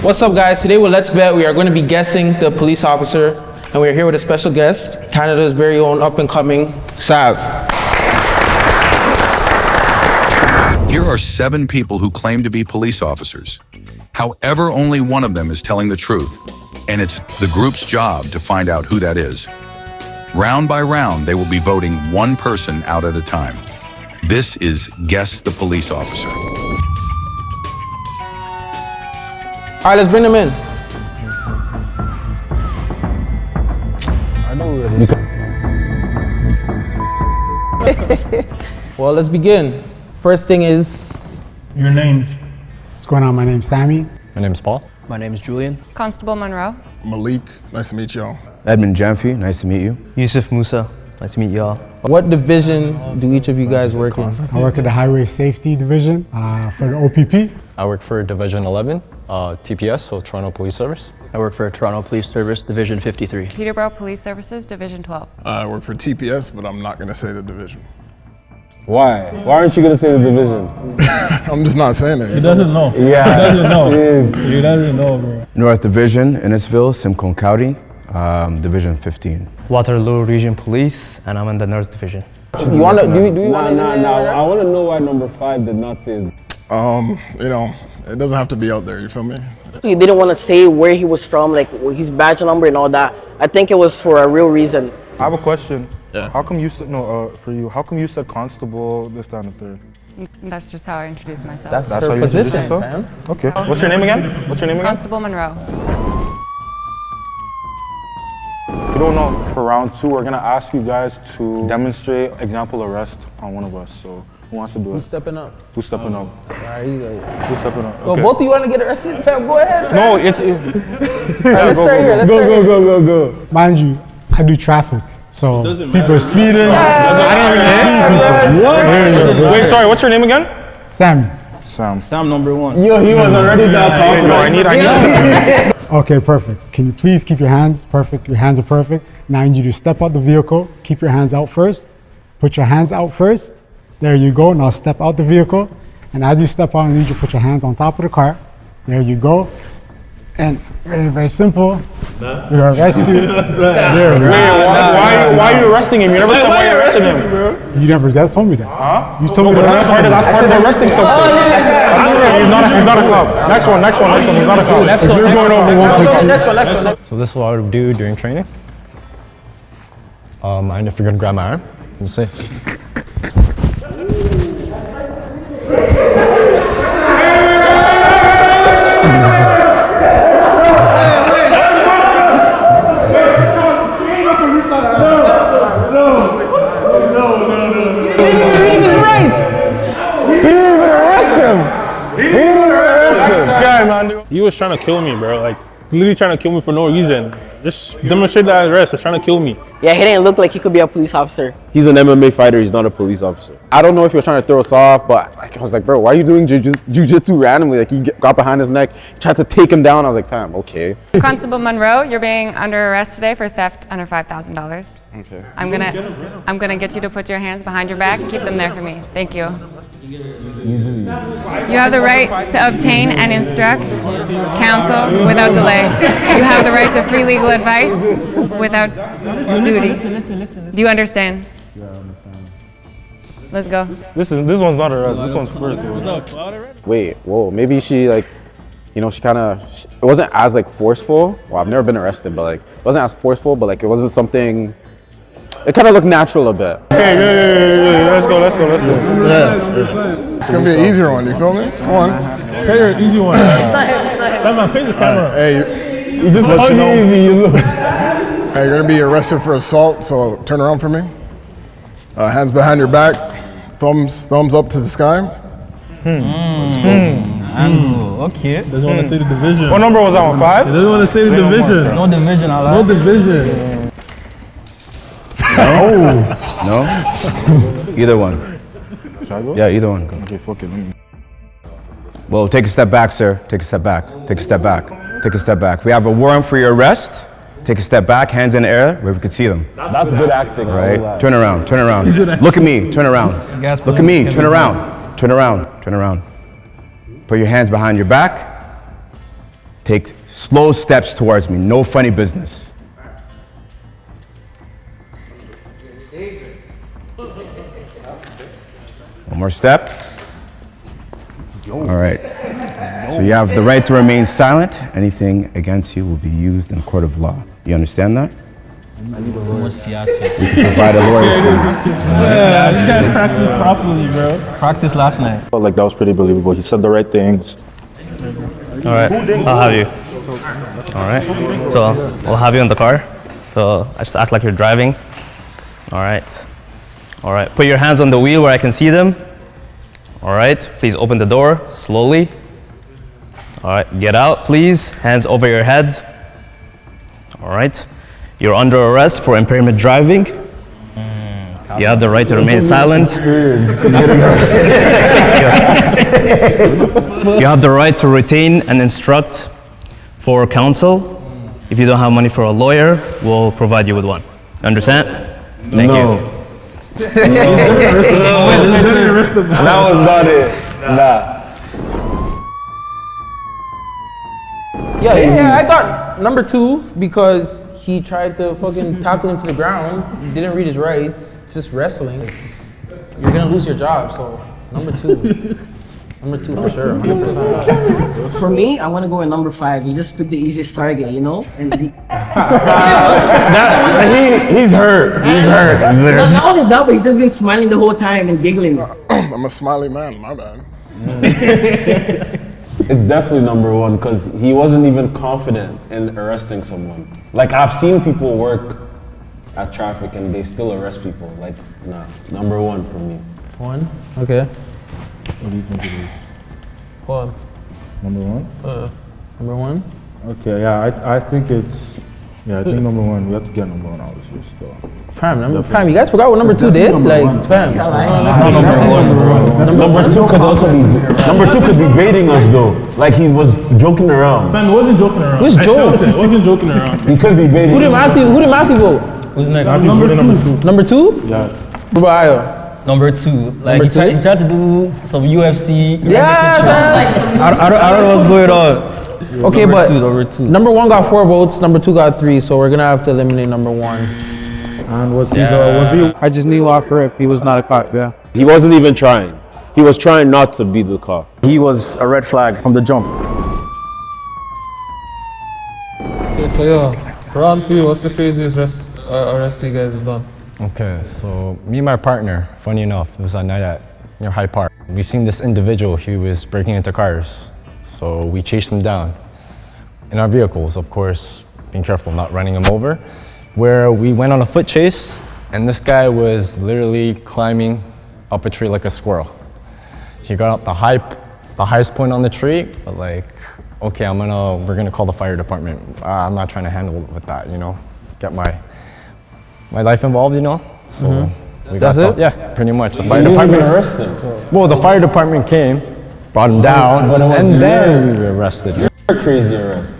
What's up, guys? Today with Let's Bet, we are going to be guessing the police officer, and we are here with a special guest, Canada's very own up-and-coming Savv. Here are 7 people who claim to be police officers. However, only one of them is telling the truth, and it's the group's job to find out who that is. Round by round, they will be voting one person out at a time. This is Guess the Police Officer. All right, let's bring them in. I know who it is. Well, let's begin. First thing is... Your names. What's going on? My name's Sammy. My name's Paul. My name is Julian. Constable Monroe. Malik, nice to meet y'all. Edmund Jamfi, nice to meet you. Yusuf Musa, nice to meet y'all. What division do each of you guys work in? I work at the Highway Safety Division for the OPP. I work for Division 11, TPS, so Toronto Police Service. I work for Toronto Police Service, Division 53. Peterborough Police Services, Division 12. I work for TPS, but I'm not gonna say the division. Why? Why aren't you gonna say the division? I'm just not saying it. He doesn't know. Yeah. He doesn't know. He doesn't know, bro. North Division, Innisfil, Simcoe County, Division 15. Waterloo Region Police, and I'm in the North Division. You want to? Do you want to? I want to know why number 5 did not say. You know, it doesn't have to be out there. You feel me? He didn't want to say where he was from, like his badge number and all that. I think it was for a real reason. I have a question. Yeah. How come you said for you? How come you said constable this time and third? That's just how I introduce myself. That's how her you position, introduce man. Okay. What's your name again? What's your name again? Constable Monroe. You don't know. For round 2, we're gonna ask you guys to demonstrate example arrest on one of us. So who wants to do it? Who's stepping up? Who's stepping up? All right, you guys. Who's stepping up? Well, Okay. both of you want to get arrested, fam? Go ahead, fam. No, it's. All right, let's start here. Let's start here. Go. Mind you, I do traffic, so people are speeding. I don't really speed people. Wait, sorry. What's your name again? Sammy. Sam number 1. Yo, he was already that Wait, no, I need. Okay, perfect. Can you please keep your hands perfect? Your hands are perfect. Now I need you to step out the vehicle. Keep your hands out first. Put your hands out first. There you go. Now step out the vehicle. And as you step out, I need you to put your hands on top of the car. There you go. And very, very simple. We're gonna arrest you. Why are you arresting him? You never said why you arrested him. You never just told me that. Huh? You told me to arrest him. That's part of the arresting stuff. He's not a cop. Next one. He's not a cop. Next one. You're going over one. Next one. So this is what I would do during training. Mind if you're gonna grab my arm? Let's see. He was trying to kill me, bro. Like, literally trying to kill me for no reason. Just demonstrate that arrest. He's trying to kill me. Yeah, he didn't look like he could be a police officer. He's an MMA fighter. He's not a police officer. I don't know if he was trying to throw us off, but like, I was like, bro, why are you doing jiu-jitsu randomly? Like, he got behind his neck, tried to take him down. I was like, fam, okay. Constable Monroe, you're being under arrest today for theft under $5,000. Okay. I'm gonna get you to put your hands behind your back and keep them there for me. Thank you. You have the right to obtain and instruct counsel without delay. You have the right to free legal advice without duty. Listen. Do you understand? Yeah, I understand. Let's go. This one's not arrest. This one's first. Wait, whoa, maybe she like, you know, she kind of, it wasn't as like forceful. Well, I've never been arrested, but like, it wasn't as forceful, but like, it wasn't something, it kind of looked natural a bit. Yeah. Let's go. Yeah. It's gonna be an easier one. You feel me? Come on. Say your easy one. It's not him. It's not him. Come on, face the camera. Hey, you just let you know. Easy you look. Hey, you're gonna be arrested for assault. So turn around for me. Hands behind your back. Thumbs up to the sky. Okay. Doesn't want to say the division. What number was that one? 5? He doesn't want to say the division. No division, I like. No division. No? Either one. Should I go? Yeah, either one. Okay, fuck it. Well, take a step back, sir. Take a step back. Take a step back. Take a step back. We have a warrant for your arrest. Take a step back, hands in the air, where we can see them. That's good acting. Right? Turn around. Look at me, turn around. Look at me, turn around. Turn around. Put your hands behind your back. Take slow steps towards me, no funny business. One more step. All right. So you have the right to remain silent. Anything against you will be used in court of law. You understand that? We can provide a lawyer for you. Yeah, you gotta practice properly, bro. Practice last night. Felt like that was pretty believable. He said the right things. All right, I'll have you. All right, so I'll have you in the car. So I just act like you're driving. All right. All right, put your hands on the wheel where I can see them. All right, please open the door slowly. All right, get out, please. Hands over your head. All right, you're under arrest for impaired driving. You have the right to remain silent. You have the right to retain and instruct for counsel. If you don't have money for a lawyer, we'll provide you with one. Understand? Thank you. That was not it. Nah. Yeah, I got number 2 because he tried to fucking tackle him to the ground. Didn't read his rights. Just wrestling. You're gonna lose your job. So number 2. Number 2 for sure. 100%. For me, I want to go with number 5. He just picked the easiest target, you know? And He's hurt. He's hurt. not only that, but he's just been smiling the whole time and giggling. I'm a smiley man, my bad. It's definitely number 1 because he wasn't even confident in arresting someone. Like, I've seen people work at traffic and they still arrest people. Like, nah, number 1 for me. 1? Okay. What do you think it is? Hold on. Number 1? Number 1? Okay, yeah, I think it's, I think number 1. We have to get number 1 obviously still. Fam, you guys forgot what number 2 did? Like, fam. Number 2 could also be, number 2 could be baiting us though. Like he was joking around. Man, he wasn't joking around. Who's joke? He wasn't joking around. He could be baiting. Who did Matthew vote? Who's next? Number 2. Number 2? Yeah. What about Ayo? Number 2. Like Number he tried, two? he tried to do some UFC. Yeah, man. I don't know what's going on. Okay, but Number two. number 1 got 4 votes, number 2 got 3, so we're gonna have to eliminate number 1. And was he I just knew off rip he was not a cop, yeah. He wasn't even trying. He was trying not to be the cop. He was a red flag from the jump. Okay, so yeah, round 3, what's the craziest arrest you guys have done? Okay, so me and my partner, funny enough, it was a night near Hyde Park. We seen this individual, he was breaking into cars. So we chased him down in our vehicles, of course, being careful, not running him over, where we went on a foot chase and this guy was literally climbing up a tree like a squirrel. He got up the highest point on the tree, but like, okay, we're gonna call the fire department. I'm not trying to handle with that, you know, get my life involved, you know? So we got That's it? Yeah, pretty much. The You fire didn't even department. arrest him. Well, the fire department came, brought him down, and then we were arrested. You're a crazy arrest.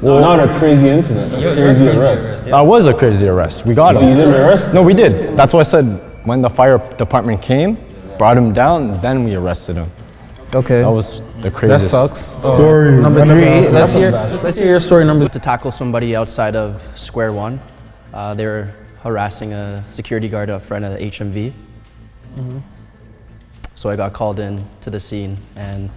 Well, not a crazy incident, a crazy arrest. That was a crazy arrest. We got him. You didn't arrest him? No, we did. That's why I said when the fire department came, brought him down, then we arrested him. Okay. That was the That craziest. sucks. Number 3, let's hear your story number 3. To tackle somebody outside of Square One, they were harassing a security guard up front of the HMV. So I got called in to the scene and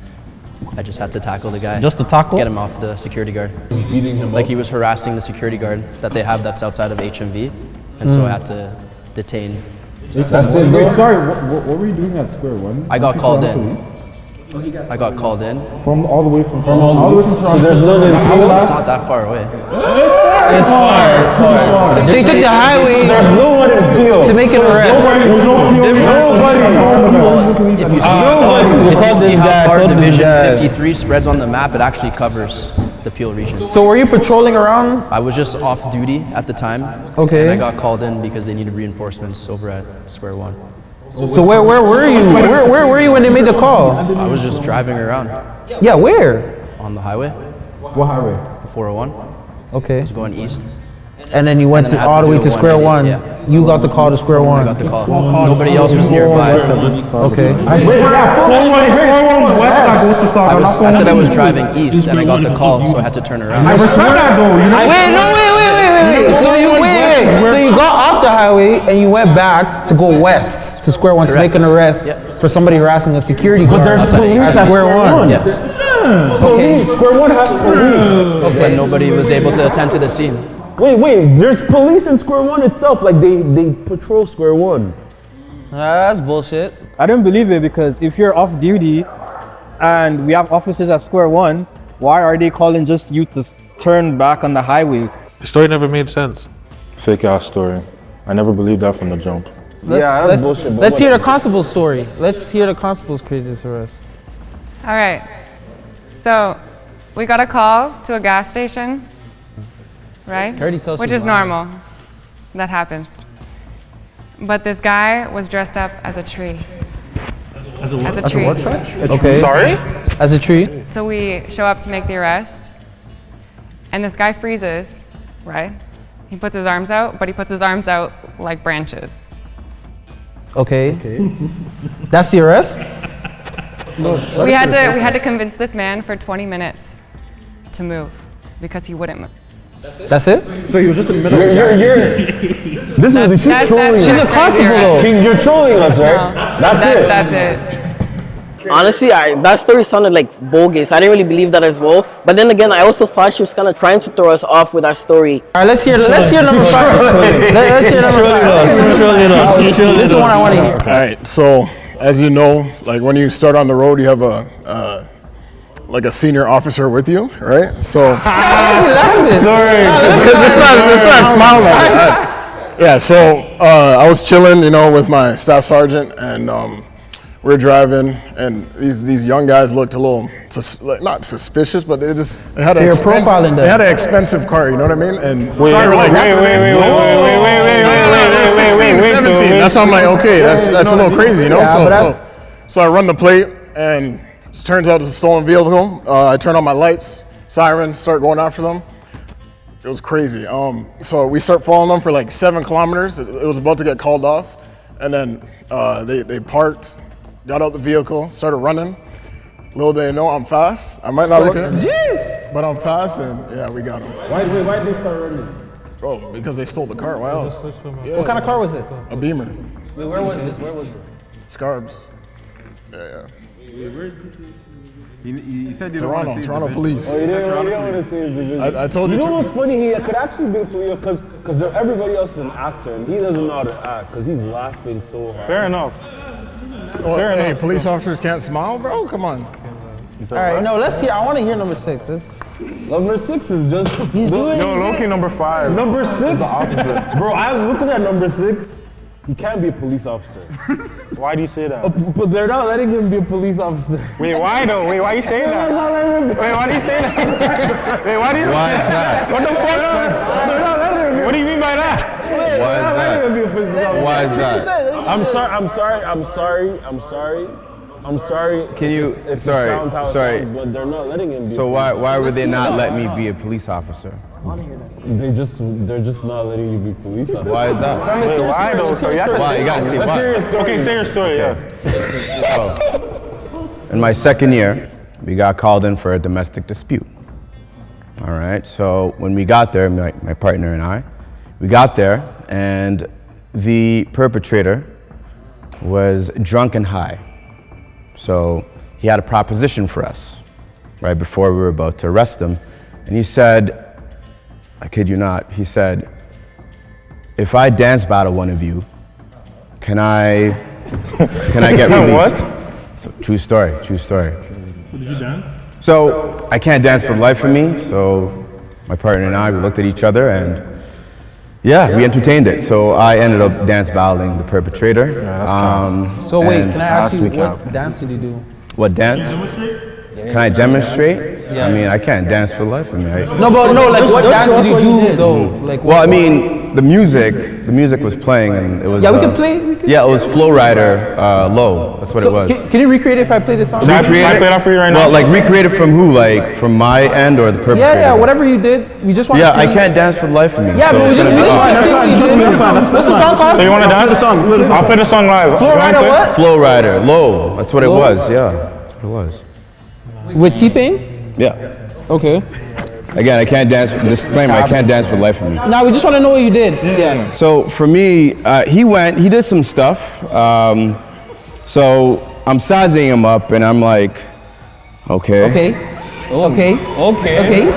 I just had to tackle the guy. Just to tackle? Get him off the security guard. Beating him Like up. he was harassing the security guard that they have that's outside of HMV. And so I had to detain. That's it, bro. Sorry, what were you doing at Square One? I got called in. I got called in. From all the way from Toronto. So there's no It's not that far away. It's far. So you took the highway There's no one in field. to make an arrest. If you see how far Division 53 spreads on the map, it actually covers the Peel region. So were you patrolling around? I was just off duty at the time. Okay. And I got called in because they needed reinforcements over at Square One. So where were you? Where were you when they made the call? I was just driving around Yeah, where? on the highway, What highway? 401. Okay. I was going east. And then you went And then I to had all to the way do to it square one. Yeah. You got the call to square one. I got the call. Nobody else was nearby. Okay. I said I was driving east and I got the call, so I had to turn around. Wait, So you got off the highway and you went back to go west to square one to make an arrest for somebody harassing a security guard. there's police at at square one. Yes. Okay. Square one has police. But nobody was able to attend to the scene. Wait, there's police in square one itself. Like they patrol square one. That's bullshit. I don't believe it because if you're off duty and we have officers at square one, why are they calling just you to turn back on the highway? The story never made sense. Fake ass story. I never believed that from the jump. Let's hear the constable's story. Let's hear the constable's craziest arrest. All right. So we got a call to a gas station, right? Which is normal. That happens. But this guy was dressed up as a tree. As a tree. Okay. Sorry? As a tree. So we show up to make the arrest, and this guy freezes, right? He puts his arms out, but he puts his arms out like branches. Okay. That's the arrest? We had to convince this man for 20 minutes to move because he wouldn't move. That's it? So you're just in the middle. She's trolling. She's a constable though. You're trolling us, right? No, That's it. That's it. Honestly, that story sounded like bogus. I didn't really believe that as well. But then again, I also thought she was kind of trying to throw us off with that story. All right, let's hear number 5. Let's hear number 5. This is the one I want to hear. All right, so as you know, like when you start on the road, you have like a senior officer with you, right? So this man smiled at me. Yeah, so I was chilling, with my staff sergeant, and we're driving, and these young guys looked a little not suspicious, but they had an expensive car, you know what I mean? And Wait. 17. That's why I'm like, okay, that's a little crazy, So I run the plate, and it turns out it's a stolen vehicle. I turn on my lights, sirens, start going after them. It was crazy. So we start following them for like 7 kilometers. It was about to get called off, and then they parked, got out the vehicle, started running. Little they know I'm fast. I might not look at it, but I'm fast, and yeah, we got them. Why did they start running? Bro, because they stole the car. Why else? What kind of car was it? A Beamer. Wait, where was this? Scarbs. Yeah. You said you Toronto police. Oh, you didn't want to say his division. I told you. You know what's funny? He could actually be a police because everybody else is an actor and he doesn't know how to act because he's laughing so hard. Fair enough. Hey, police officers can't smile, bro? Come on. All right, no, let's hear. I want to hear number 6. Number 6 is just. He's doing. Low-key number 5. Number 6? Bro, I'm looking at number 6. He can't be a police officer. Why do you say that? But they're not letting him be a police officer. Wait, why though? Wait, why you saying that? Wait, why do you say that? Wait, why do you? Why is that? What the fuck? They're not letting him. What do you mean by that? Why is that? Why is that? I'm sorry. Can you? If it Sorry. sounds how it sounds, but they're not letting him be. So why would they not let me be a police officer? They're just not letting you be police officer. Why is that? Wait, why though? Why? You gotta see Let's why. hear your story. Okay, say your story. Yeah. In my second year, we got called in for a domestic dispute. All right, so when we got there, my partner and I, we got there, and the perpetrator was drunk and high. So he had a proposition for us right before we were about to arrest him. And he said, I kid you not, he said, if I dance battle one of you, can I get released? What? So, true story. Did you dance? So I can't dance for the life of me. So my partner and I, we looked at each other and yeah, we entertained it. So I ended up dance battling the perpetrator. So wait, can I ask you what dance did you do? What dance? Can I demonstrate? I mean, I can't dance for the life of me. No, but no, like what dance did you do though? Like, well, I mean, the music was playing, and it was. Yeah, we can play. Yeah, it was Flow Rider, Low. That's what it was. Can you recreate it if I play this song? Should I play that for you right now? Well, like recreate it from who? Like from my end or the perpetrator? Yeah, whatever you did. We just want to see. I can't dance for the life of me. Yeah, but we just want to see what you did. What's the song called? So you want to dance? I'll play the song live. Flow Rider what? Flow Rider, Low. That's what it was. Yeah, that's what it was. With T-Pain? Yeah. Okay. Again, I can't dance. Disclaimer: I can't dance for the life of me. Now we just want to know what you did. Yeah. So for me, he did some stuff. So I'm sizing him up, and I'm like, okay. Okay. Okay. Okay. Something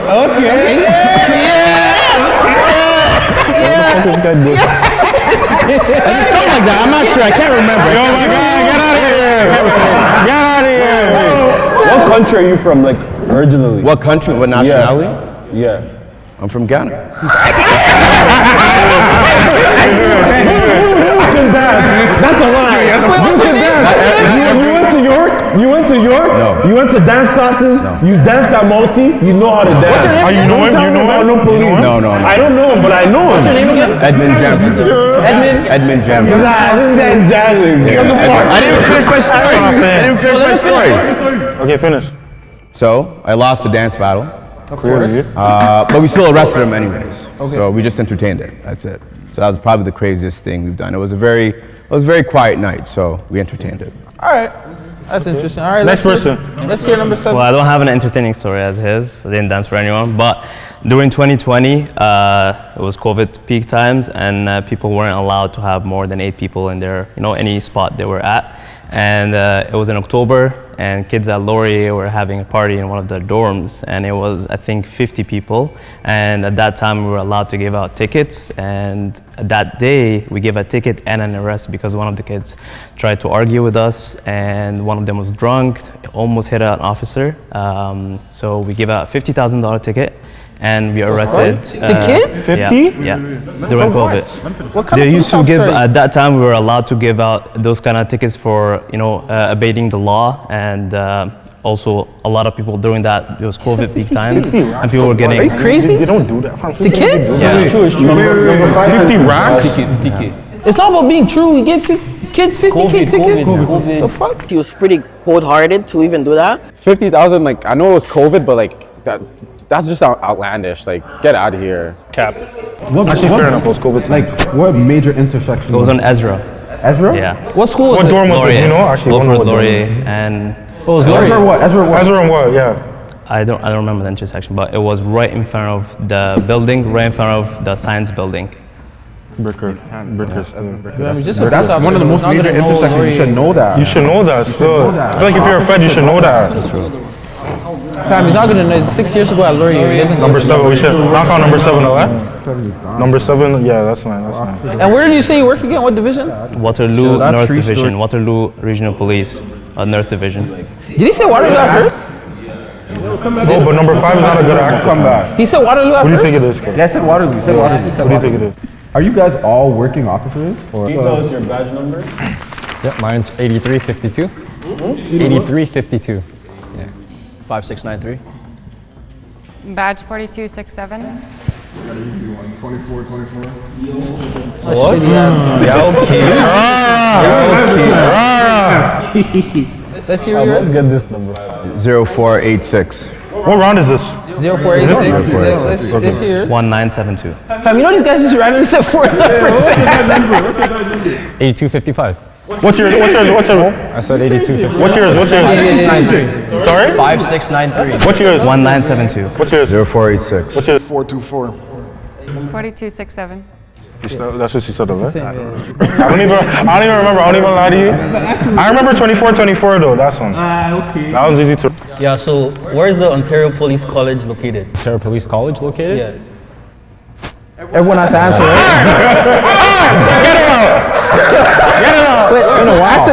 like that. I'm not sure. I can't remember. Oh my God! Get out of here! Get out of here! What country are you from, like, originally? What country? What nationality? Yeah. I'm from Ghana. That's a lie. You went to York? You went to York? No. You went to dance classes? No. You danced at Multi? You know how to dance. What's your name? You know him? You know him? No police. No. I don't know him, but I know him. What's your name again? Edmund Jamford. Edmund Jamford. Nah, this guy's jazzing. I didn't finish my story. Okay, finish. So I lost the dance battle. Of course. But we still arrested him anyways. Okay. So we just entertained it. That's it. So that was probably the craziest thing we've done. It was a very quiet night, so we entertained it. All right. That's interesting. All right. Next person. Let's hear number 7. Well, I don't have an entertaining story as his. I didn't dance for anyone. But during 2020, it was COVID peak times, and people weren't allowed to have more than 8 people in their, any spot they were at. And it was in October, and kids at Laurier were having a party in one of the dorms, and it was, I think, 50 people. And at that time, we were allowed to give out tickets. And that day, we gave a ticket and an arrest because one of the kids tried to argue with us, and one of them was drunk, almost hit an officer. So we gave out a $50,000 ticket. And we arrested. The kid? 50? Yeah. During COVID. What kind They of used to give, story? at that time, we were allowed to give out those kind of tickets for, abating the law. And also, a lot of people during that, it was COVID peak times. And people were getting. Are you crazy? You don't do that. The kids? Yeah. It's true. 50 racks? 50K. It's not about being true. We give kids 50K tickets. The fuck? He was pretty cold-hearted to even do that. 50,000, like, I know it was COVID, but like, that's just outlandish. Like, get out of here. Cap. Actually, fair enough. It was COVID. Like, what major intersection? It was on Ezra. Ezra? Yeah. What school was What it? dorm was it? Laurier. You know? Actually, Wilfred Laurier. And Oh, it was Laurier. Ezra what? Ezra what? Ezra and what? Yeah. I don't remember the intersection, but it was right in front of the building, right in front of the science building. Brickers. Just That's one of the most major intersections. You should know that. You should know that still. I feel like if you're a Fed, you should know that. Fam, he's not gonna know. 6 years ago at Laurier, he doesn't. Number 7, we should knock on number 7 on the left. Number 7, yeah, that's nice. And where did you say you work again? What division? Waterloo North Division, Waterloo Regional Police, North Division. Did he say Waterloo at first? Oh, but number 5 is not a good actor. Come back. He said Waterloo at What do you first? think it is? Yeah, I said Waterloo. You said Waterloo. What do you think it is? Are you guys all working officers? Or? Can you tell us your badge number? Yep, mine's 8352. 8352. 5693. Badge 4267. 24. What? Let's hear yours. Let's get this number. 0486. What round is this? 0486. Let's hear yours. 1972. Fam, you know these guys just randomly said 400%. 8255. What's your? I said 8250. What's yours? 5693. Sorry? 5693. What's yours? 1972. What's yours? 0486. What's yours? 424. 4267. That's what she said, right? I don't even remember. I don't even lie to you. I remember 2424 though. That's one. Okay. That one's easy to. Yeah. So where's the Ontario Police College located? Ontario Police College located? Yeah. Everyone has to answer, right? Get it out! Wait, It's been a while.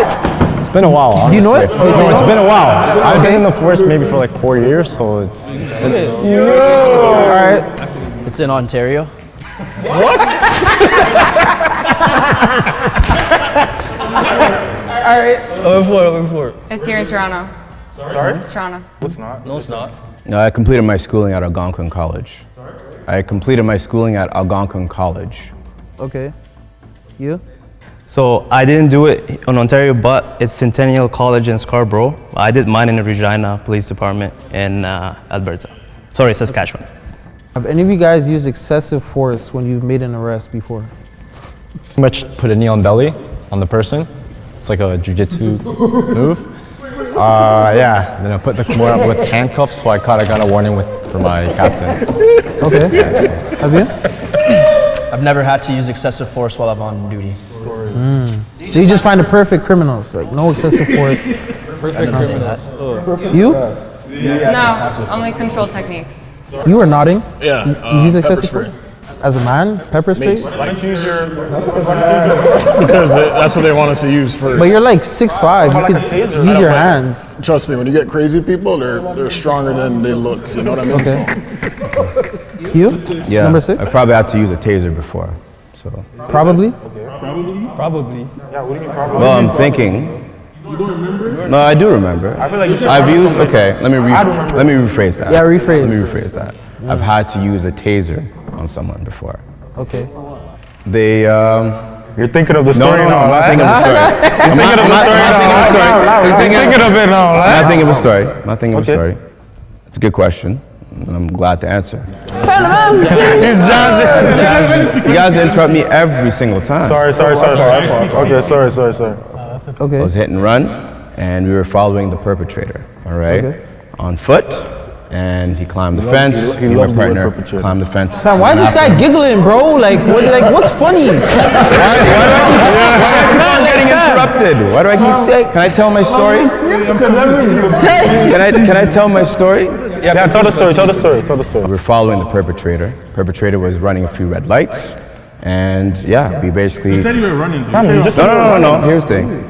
It's been a while. Honestly. Do you know it? No, it's been a while. I've been in the force maybe for like 4 years, so it's been. All right. It's in Ontario. What? All right. Over 4. It's here in Toronto. Sorry? Toronto. It's not. No, it's not. I completed my schooling at Algonquin College. I completed my schooling at Algonquin College. Okay. You? So I didn't do it in Ontario, but it's Centennial College in Scarborough. I did mine in the Regina Police Department in Alberta. Sorry, Saskatchewan. Have any of you guys used excessive force when you've made an arrest before? Pretty much put a knee on belly on the person. It's like a jiu-jitsu move. Yeah, then I put the Kimura up with handcuffs, so I got a warning for my captain. Okay. Have you? I've never had to use excessive force while I'm on duty. So you just find the perfect criminals, like no excessive force. Perfect criminals. You? No, only control techniques. You were nodding. Yeah. You use Pepper excessive spray. force? As a man, pepper spray? Mace. Why don't you use your... Because that's what they want us to use first. But you're like 6'5", you could use your hands. Trust me, when you get crazy people, they're stronger than they look. You know what I mean? Okay. You? Yeah, Number 6? I probably had to use a taser before, so. Probably? Probably. Yeah, what do you mean probably? Well, I'm thinking. You don't remember? No, I do remember. I feel like you should I've remember used, something. okay, let me rephrase that. Yeah, rephrase. Let me rephrase that. I've had to use a taser on someone before. Okay. They, You're thinking of the story no, now, I'm not right? thinking of the story. I'm not thinking of the story. I'm not thinking of a story. I'm not thinking of a story. It's a good question, and I'm glad to answer. You guys interrupt me every single time. Sorry. Okay, sorry. Okay. I was hit and run, and we were following the perpetrator, all right? Okay. On foot, and he climbed the fence. Me and my partner climbed the fence. Man, why is this guy giggling, bro? Like what's funny? Why am I getting interrupted? Why do I keep... Can I tell my story? Can I tell my story? Yeah, tell the story. We were following the perpetrator. Perpetrator was running a few red lights, and yeah, we basically... You said you were running. No. Here's the thing.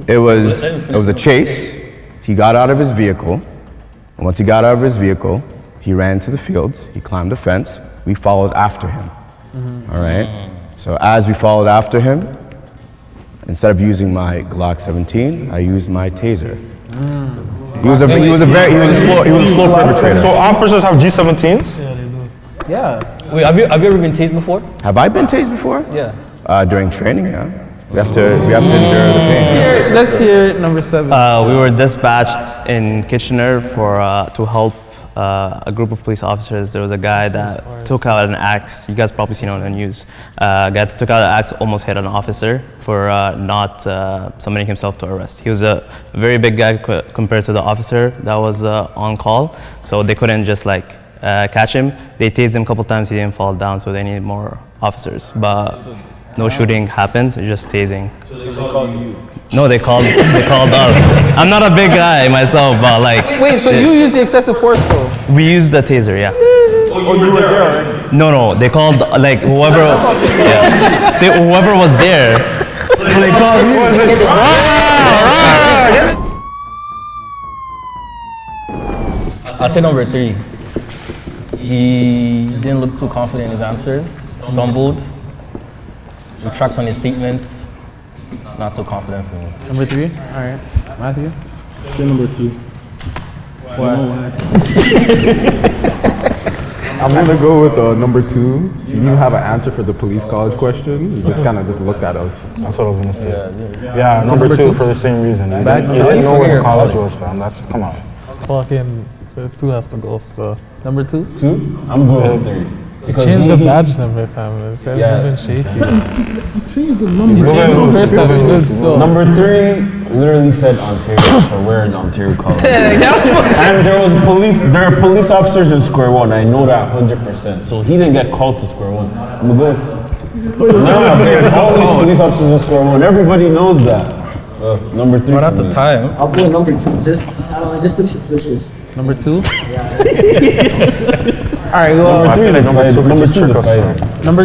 It was a chase. He got out of his vehicle. And once he got out of his vehicle, he ran to the fields. He climbed the fence. We followed after him. All right. So as we followed after him, instead of using my Glock 17, I used my taser. He was a slow perpetrator. So officers have G17s? Yeah. Wait, have you ever been tased before? Have I been tased before? Yeah. During training, yeah. We have to endure the pain. Let's hear number 7. We were dispatched in Kitchener to help a group of police officers. There was a guy that took out an axe. You guys probably seen it on the news. A guy that took out an axe almost hit an officer for not summoning himself to arrest. He was a very big guy compared to the officer that was on call, so they couldn't just catch him. They tased him a couple times. He didn't fall down, so they needed more officers. But no shooting happened, just tasing. So they called you? No, they called us. I'm not a big guy myself, but Wait, so you used the excessive force though? we used the taser, yeah. Oh, you were there already? No, they called whoever. Yeah, whoever was there. They called you. I'll say number 3. He didn't look too confident in his answers, stumbled, retract on his statements. Not so confident for me. Number 3? All right. Matthew? Say number 2. Why? I'm gonna go with number 2. You didn't have an answer for the police college question. You just kind of just looked at us. That's what I was gonna say. Yeah, number 2 for the same reason. You didn't know where college was, fam. Come on. Fucking, 2 has to go still. Number 2? 2? I'm going with 3. Because Change the badge number, family. It's been shaky. Number 3 literally said Ontario for where in Ontario College. And there are police officers in Square One. I know that 100%. So he didn't get called to Square One. I'm good. No, there's always police officers in Square One. Everybody knows that. Number 3. But at the time, I'll go with number 2. Just looks suspicious. Number 2? All right, well,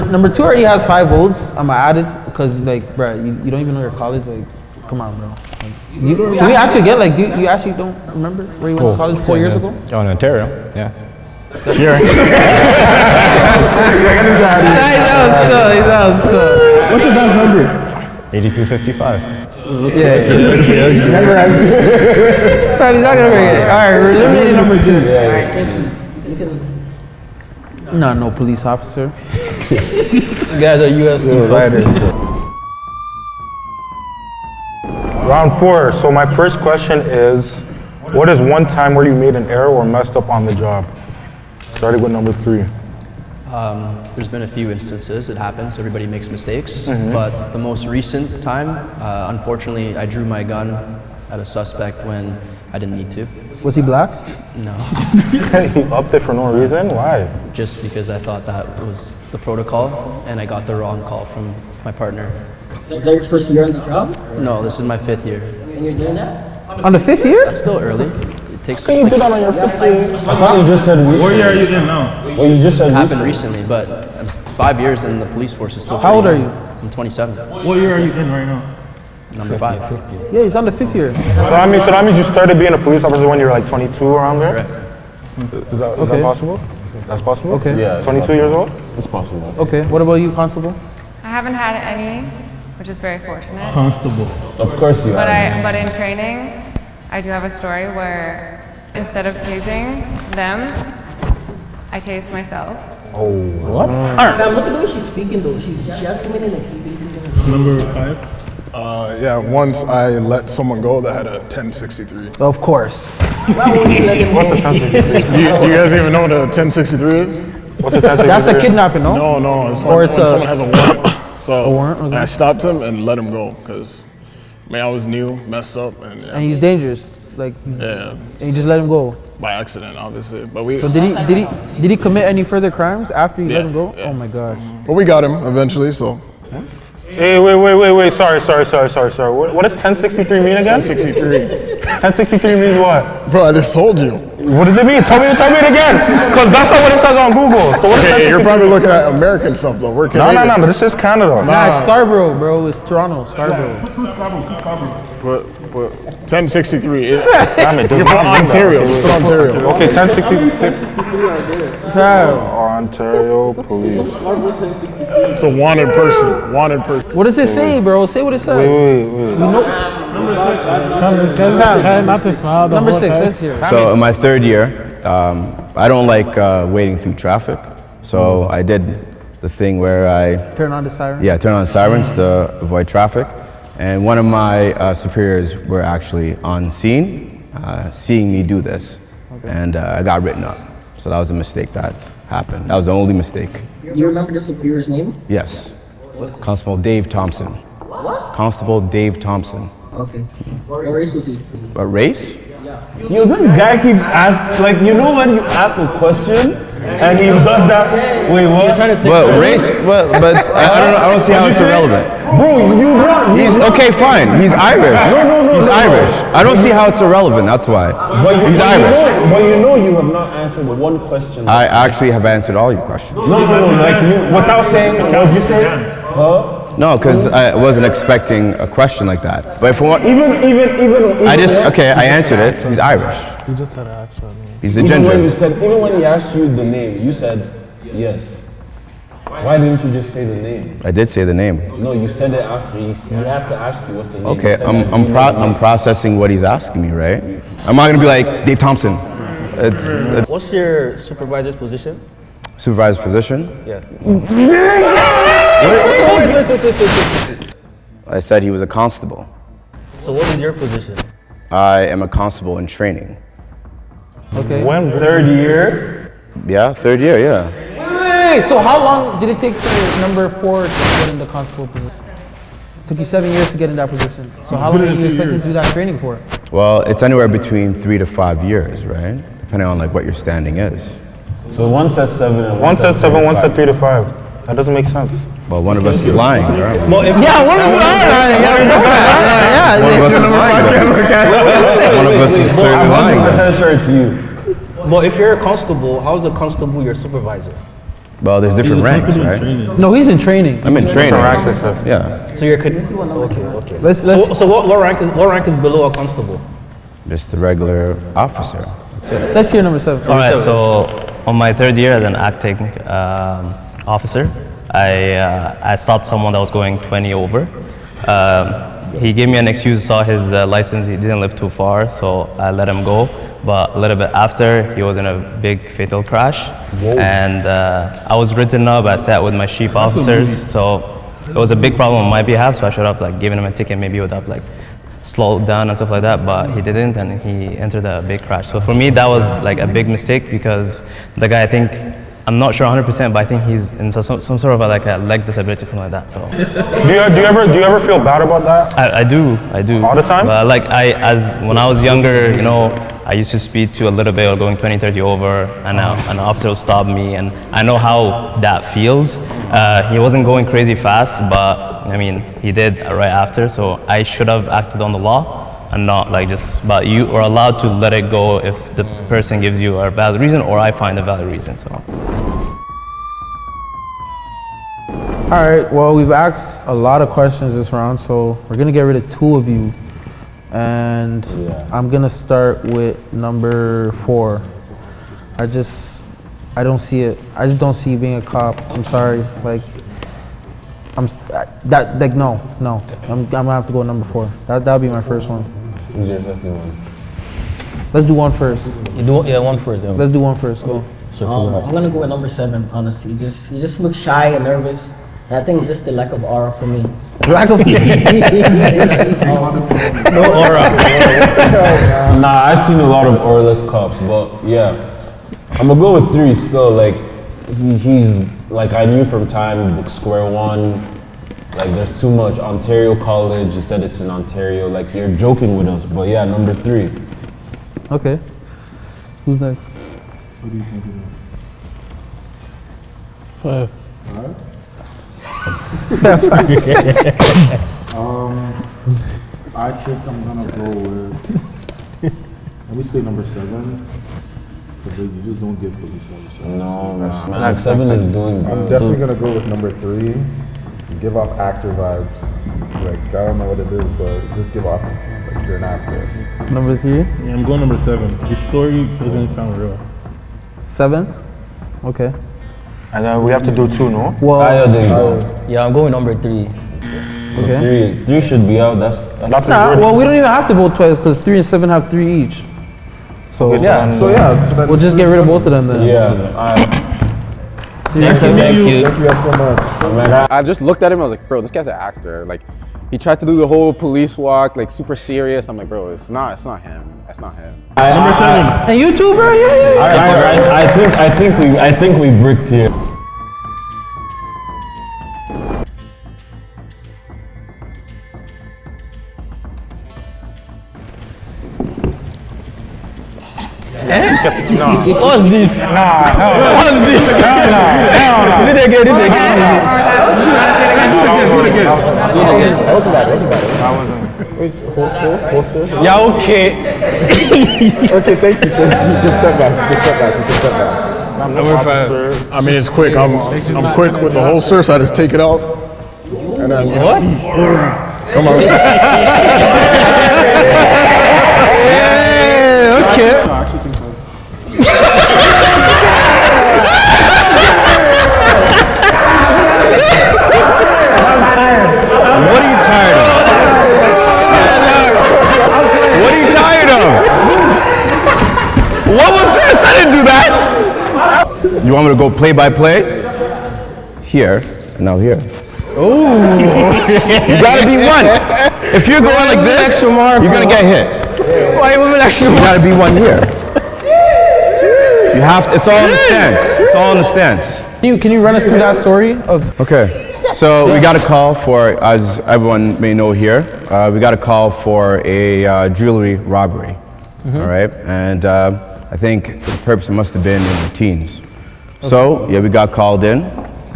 number 2 already has 5 votes. I'm gonna add it because, bro, you don't even know your college. Come on, bro. We asked you again. You actually don't remember where you went to college 4 years ago? Oh, in Ontario, yeah. Here. What's your dad's number? 8255. Yeah. Fam, he's not gonna forget it. All right, we're eliminating number 2. No, no police officer. This guy's a UFC fighter. Round 4. So my first question is, what is one time where you made an error or messed up on the job? Starting with number 3. There's been a few instances. It happens. Everybody makes mistakes. But the most recent time, unfortunately, I drew my gun at a suspect when I didn't need to. Was he black? No. He upped it for no reason? Why? Just because I thought that was the protocol, and I got the wrong call from my partner. Is that your first year on the job? No, this is my 5th year. And you're doing that? On the 5th year? That's still early. It takes. Can you do that on your 5th year? I thought you just said recently. What year are you in now? Well, you just said It happened recently, but I'm 5 years in the police force is still. How old are pretty you? young. I'm 27. What year are you in right now? Number 5. Yeah, he's on the 5th year. So that means you started being a police officer when you were like 22 around there? Correct. Is that possible? That's possible? Okay. Yeah. 22 years old? It's possible. Okay, what about you, Constable? I haven't had any, which is very fortunate. Constable. Of course you are. But in training, I do have a story where instead of tasing them, I tased myself. Oh, what? Fam, look at the way she's speaking though. She's just minute like speaking. Number 5. Yeah, once I let someone go that had a 1063. Of course. What's a 1063? Do you guys even know what a 1063 is? What's a 1063? That's a kidnapping, no? No, it's Or when, it's when someone has a warrant. So A warrant? Okay. I stopped him and let him go because, man, I was new, messed up, and And he's dangerous. Like, and you just let him go. by accident, obviously. But we. So did he commit any further crimes after you let him go? Oh my God. But we got him eventually. So. Hey, wait. Sorry. What does 1063 mean again? 1063. 1063 means what? Bro, I just told you. What does it mean? Tell me it again. Because that's not what it says on Google. So what Okay, you're probably looking at American stuff though. We're Canadian. No, but this is Canada. Nah, it's Scarborough, bro. It's Toronto, Scarborough. But 1063. Damn it, You put Ontario. Just put Ontario. Okay, 1063. Ontario Police. It's a wanted person. Wanted person. What does it say, bro? Say what it says. Wait. You know, Come, this guy's trying not to smile the number whole 6, time. let's hear it. So in my 3rd year, I don't like waiting through traffic. So I did the thing where I Turn on the siren. turn on sirens to avoid traffic. And one of my superiors were actually on scene, seeing me do this, and I got written up. So that was a mistake that happened. That was the only mistake. Do you remember the superior's name? Yes. Constable Dave Thompson. What? Constable Dave Thompson. Okay. What race was he? What race? Yo, this guy keeps asking, like, you know when you ask a question and he does that? Wait, what? Well, race, but I don't see how it's irrelevant. Bro, He's okay, fine. He's Irish. No. He's Irish. I don't see how it's irrelevant. That's why. He's Irish. But you know you have not answered one question. I actually have answered all your questions. No, like you, without saying, what was you saying? Huh? No, because I wasn't expecting a question like that. But if we want, Even I answered it. He's Irish. You just said actually. He's a even ginger. when he asked you the name, you said yes. Why didn't you just say the name? I did say the name. No, you said it after. He had to ask you what's the name. Okay, You said I'm processing what he's asking me, right? I'm not gonna be like Dave Thompson. It's What's your supervisor's position? supervisor position. Yeah. I said he was a constable. So what is your position? I am a constable in training. Okay. When 3rd year? Yeah, 3rd year, yeah. Wait, so how long did it take for number 4 to get in the constable position? Took you 7 years to get in that position. So how long are you expecting to do that training for? Well, it's anywhere between 3 to 5 years, right? Depending on like what your standing is. So one says 7 and One said 7, one said 3 to 5. That doesn't make sense. Well, one of us is lying, right? Well, one of us are lying. One of us is clearly lying. I'm 100% sure it's you. Well, if you're a constable, how is a constable your supervisor? Well, there's different ranks, right? No, he's in training. I'm in training. Different ranks. Yeah, So you're okay. So what rank is below a constable? just the regular officer. That's it. Let's hear number 7. All right, so on my 3rd year as an acting officer, I stopped someone that was going 20 over. He gave me an excuse, saw his license, he didn't live too far, so I let him go. But a little bit after, he was in a big fatal crash. And I was written up, I sat with my chief officers, so it was a big problem on my behalf, so I should have like given him a ticket, maybe he would have like slowed down and stuff like that, but he didn't, and he entered a big crash. So for me, that was like a big mistake, because the guy, I think, I'm not sure 100%, but I think he's in some sort of like a leg disability or something like that. So. Do you ever feel bad about that? I do. All the time? But like when I was younger, you know, I used to speed to a little bit or going 20, 30 over, and an officer would stop me, and I know how that feels. He wasn't going crazy fast, but I mean, he did right after, so I should have acted on the law and not like just, but you are allowed to let it go if the person gives you a valid reason or I find a valid reason, so. All right, well, we've asked a lot of questions this round, so we're gonna get rid of 2 of you. And I'm gonna start with number 4. I don't see it. I just don't see you being a cop. I'm sorry. Like, no. I'm gonna have to go with number 4. That'll be my first one. Who's your second one? Let's do 1 first. You do one first, then. Let's do 1 first. Go. I'm gonna go with number 7. Honestly, you just look shy and nervous. And I think it's just the lack of aura for me. Lack of no aura. Nah, I've seen a lot of auraless cops, but yeah, I'm gonna go with 3 still. Like he's like, I knew from time square one. Like there's too much. Ontario College. You said it's in Ontario. Like you're joking with us, but yeah, number 3. Okay. Who's next? What do you think it is? 5. I think I'm gonna go with, let me say number 7, because you just don't get police officers. No, man. 7 is doing good. I'm definitely gonna go with number 3. Give off actor vibes. Like, I don't know what it is, but just give off like you're an actor. Number 3? Yeah, I'm going number 7. The story doesn't sound real. 7? Okay. And then we have to do 2, no? Well, yeah, I'm going number 3. So 3 should be out. That's well, we don't even have to vote twice because 3 and 7 have 3 each. So yeah, we'll just get rid of both of them then. Yeah. Thank you so much. I just looked at him. I was like, bro, this guy's an actor. Like, he tried to do the whole police walk, like super serious. I'm like, bro, it's not him. That's not him. Number 7. And you too, bro. Yeah. I think we bricked here. What's this? What's this? Did it again? Yeah, okay. Okay, thank you. Just step back. Number 5. I mean, it's quick. I'm quick with the holster, so I just take it out. And then, what? Come on. Yeah, okay. What are you tired of? What are you tired of? What was this? I didn't do that. You want me to go play by play? Here, and now here. Oh. You gotta be 1. If you're going like this, you're gonna get hit. Why move an extra You gotta be 1 here. You have to, it's all in the stance. It's all in the stance. Can you run us through that story? Okay. So we got a call for, as everyone may know here, we got a call for a jewelry robbery. All right, and I think the purpose must have been in the teens. So yeah, we got called in.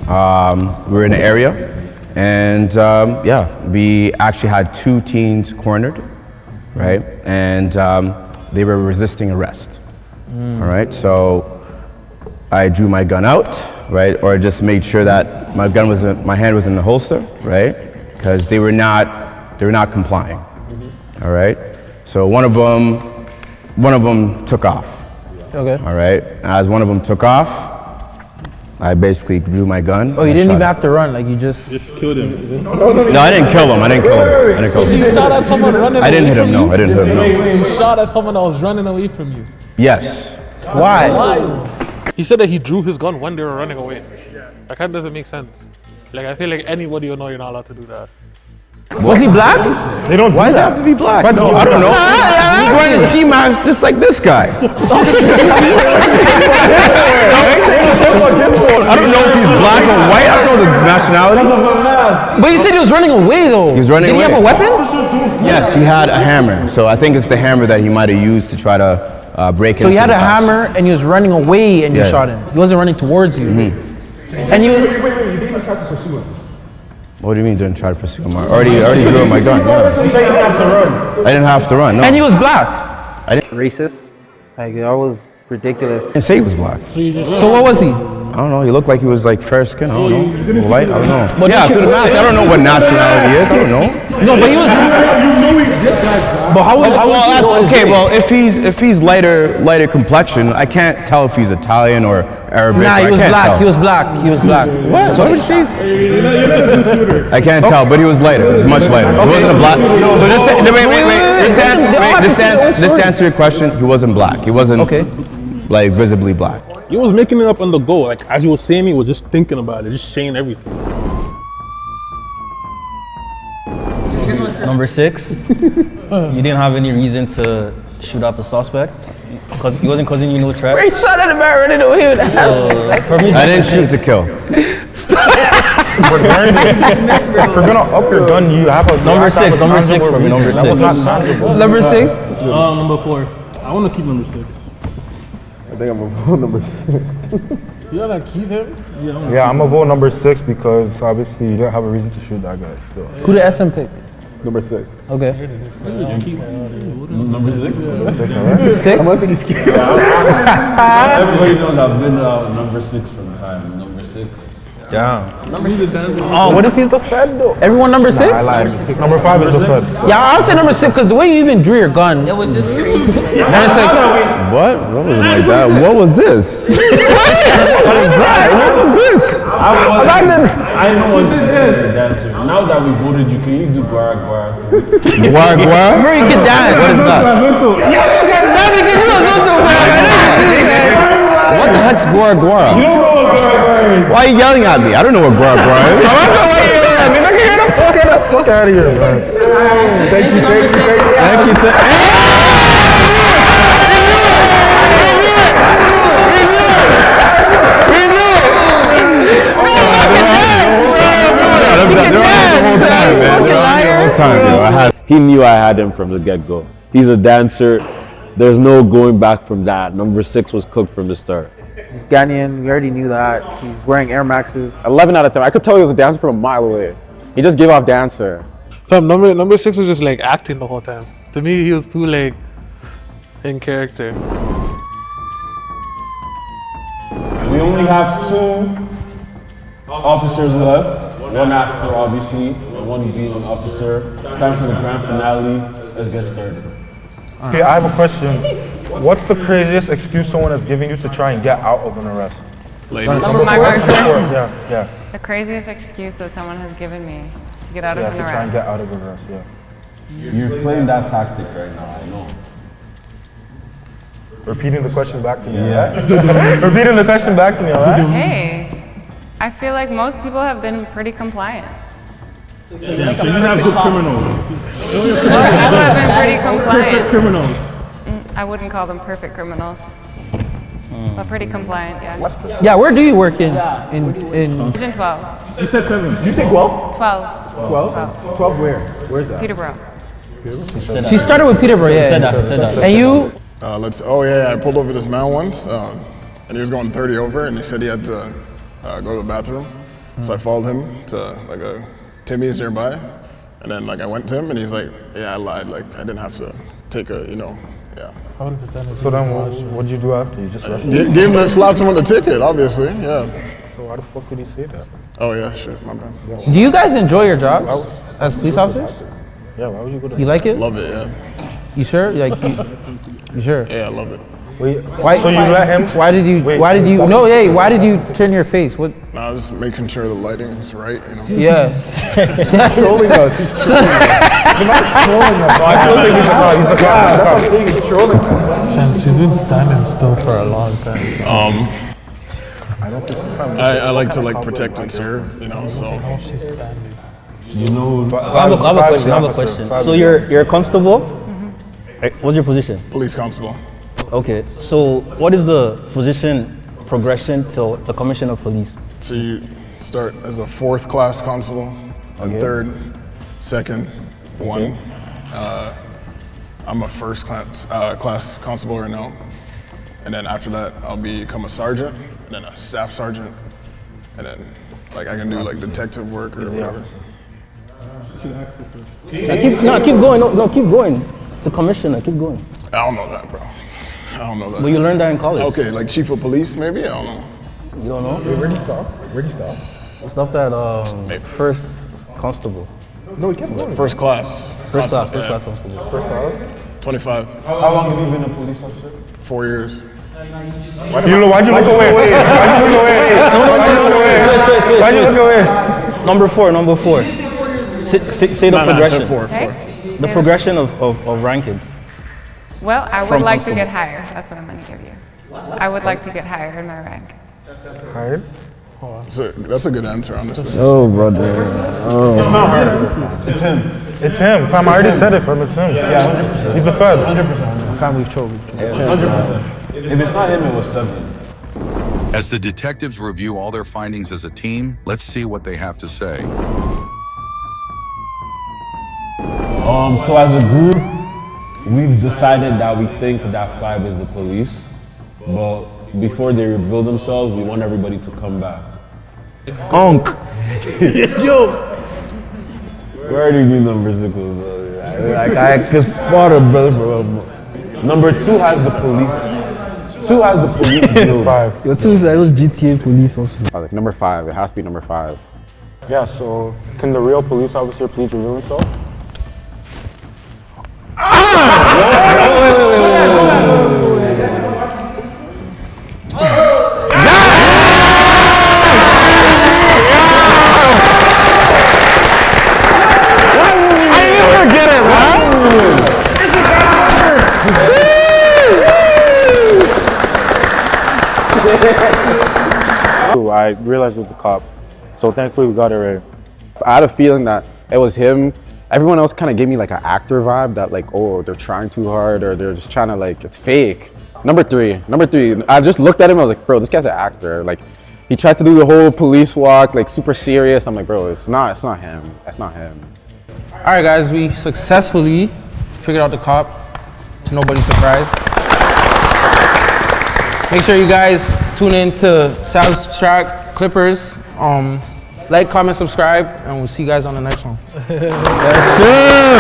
We were in the area, and yeah, we actually had 2 teens cornered, right, and they were resisting arrest. All right, so I drew my gun out, right, or just made sure that my hand was in the holster, right, because they were not complying. All right, so one of them took off. Okay. All right, as one of them took off, I basically drew my gun. Oh, you and didn't shot even him. have to run. Like you just killed him. No, I didn't kill him. I didn't kill him. So you shot at someone running I didn't away hit him. from No, you? I didn't hit him. No. You shot at someone that was running away from you. Yes. Why? He said that he drew his gun when they were running away. That kind of doesn't make sense. Like I feel like anybody will know you're not allowed to do that. Was he black? They don't. Why does it have to be black? I don't know. He's wearing a ski mask just like this guy. I don't know if he's black or white. I don't know the nationality. But you said he was running away though. He was running Did away. he have a weapon? Yes, he had a hammer. So I think it's the hammer that he might have used to try to break into So he had the a house. hammer and he was running away and you Yeah. shot him. He wasn't running towards you. And you. Wait, you didn't even try to pursue him. What do you mean didn't try to pursue him? I already drew my gun. Yeah. You didn't have to run. I didn't have to run. No. And he was black. I didn't. Racist. Like that was ridiculous. I didn't say he was black. So what was he? I don't know. He looked like he was like fair skin. I don't know. White. I don't know. But Yeah, did through you- the mask. I don't know what nationality he is. I don't know. No, but he was. But how was? Well, that's okay. Well, if he's lighter complexion, I can't tell if he's Italian or Arabic. Nah, he I was can't black. tell. He was black. He was black. What? So everybody says. I can't tell, but he was lighter. He was much lighter. He wasn't a black. So just Just to answer your question, he wasn't black. He wasn't like visibly black. You was making it up on the go. Like as you were saying, he was just thinking about it, just saying everything. Number 6, you didn't have any reason to shoot out the suspect. Because he wasn't causing you no threat. Ray shot at the man running away with that. So for me, I didn't shoot to kill. If we're gonna up your gun, you have a Number 6 for me, number 6. That was not tangible. Number 6? Number 4. I want to keep number 6. I think I'm gonna vote number 6. You wanna keep him? Yeah, I'm gonna vote number 6 because obviously you didn't have a reason to shoot that guy still. Who did SM pick? Number 6. Okay. Number 6? 6? Everybody knows I've been number 6 from time. Number 6. Yeah. Oh, what if he's the Fed though? Everyone number 6? I lied. Number 5 is the Fed. Yeah, I'll say number 6 because the way you even drew your gun. It was just crazy. And it's like, What? What was it like that? What was this? What was that? What was this? I know what this is a dancer. Now that we voted you, can you do guar guar? Guar guar? remember you can dance. What is that? What the heck's guar guar? You don't know what guar guar is. Why are you yelling at me? I don't know what guar guar is. Get the fuck out of here, man. Thank you. He knew I had him from the get-go. He's a dancer. There's no going back from that. Number 6 was cooked from the start. He's Ghanaian. We already knew that. He's wearing Air Maxes. 11 out of 10. I could tell he was a dancer from a mile away. He just gave off dancer. Fam, number 6 was just like acting the whole time. To me, he was too like in character. We only have 2 officers left. One actor, obviously, and one being an officer. It's time for the grand finale. Let's get started. Okay, I have a question. What's the craziest excuse someone has given you to try and get out of an arrest? My boyfriend. Yeah. The craziest excuse that someone has given me to get out of Yeah, an to try and arrest. get out of an arrest, yeah. You're playing that tactic right now, I know. Repeating the question back to me, Yeah. alright? Repeating the question back to me, alright? Hey, I feel like most people have been pretty compliant. So you have good criminals. Most people have been pretty compliant. Perfect criminals. I wouldn't call them perfect criminals, but pretty compliant, yeah. yeah, where do you work in? Division 12. You said 7. You say 12? 12. 12? 12 where? Where's that? Peterborough. She started with Peterborough, yeah. Said that. And you? I pulled over this man once, and he was going 30 over, and he said he had to go to the bathroom. So I followed him to like a Timmy's nearby, and then like I went to him, and he's like, "Yeah, I lied. Like I didn't have to take a, yeah." So then what did you do after? You just arrested him? Gave him slapped him on the ticket, obviously. Yeah. So why the fuck did he say that? Oh yeah, shit, my bad. Do you guys enjoy your jobs as police officers? Yeah, why would you go to? You like it? Love it, yeah. You sure? You sure? Yeah, I love it. Wait, Why? so you let him? Why did you? Why did you? No, hey, why did you turn your face? What? No, just making sure the lighting is right, you know? Yes. Trolling us. He's not trolling us. I still think he's a cop. He's a cop. That's what I'm saying. He's trolling us. She's been standing still for a long time. I like to like protect and serve, you know, so. You know, I have a question. So you're a constable? What's your position? Police constable. Okay, so what is the position progression to the commissioner of police? So you start as a 4th class constable, then 3rd, 2nd, 1. I'm a 1st class constable right now. And then after that, I'll become a sergeant, and then a staff sergeant, and then like I can do like detective work or whatever. Keep going. No, keep going. It's a commissioner. Keep going. I don't know that, bro. I don't know that. But you learned that in college. Okay, like chief of police, maybe? I don't know. You don't know? Where'd you stop? Stop at first constable. No, we kept going. First class. First class constable. First class? 25. How long have you been a police officer? 4 years. Why'd you look away? Why'd you look away? Number four. Say the progression. Four. The progression of rankings. Well, I would From like to constable. get higher. That's what I'm going to give you. I would like to get higher in my rank. Hired? That's a good answer, honestly. Oh, brother. It's not hard. It's him. It's him. Fam, I already said it, fam. It's him. Yeah, 100%. He's the Fed. 100%. Fam, we've chosen. 100%. If it's not him, it was 7. As the detectives review all their findings as a team, let's see what they have to say. So as a group, we've decided that we think that 5 is the police, but before they reveal themselves, we want everybody to come back. Onk. Yo! We already knew number 6 was like I could spot a brother, bro. Number 2 has the police. 2 has the police build. 5. Your 2 said it was GTA police officer. Like number 5. It has to be number 5. Yeah, so can the real police officer please reveal himself? I realized it was the cop, so thankfully we got it right. I had a feeling that it was him. Everyone else kind of gave me like an actor vibe that like, oh, they're trying too hard or they're just trying to like, it's fake. Number three, I just looked at him, I was like, bro, this guy's an actor. Like, he tried to do the whole police walk, like super serious. I'm like, bro, it's not him. That's not him. All right, guys, we successfully figured out the cop, to nobody's surprise. Make sure you guys tune in to Savv4x Clippers. Like, comment, subscribe, and we'll see you guys on the next one. Yes, sir.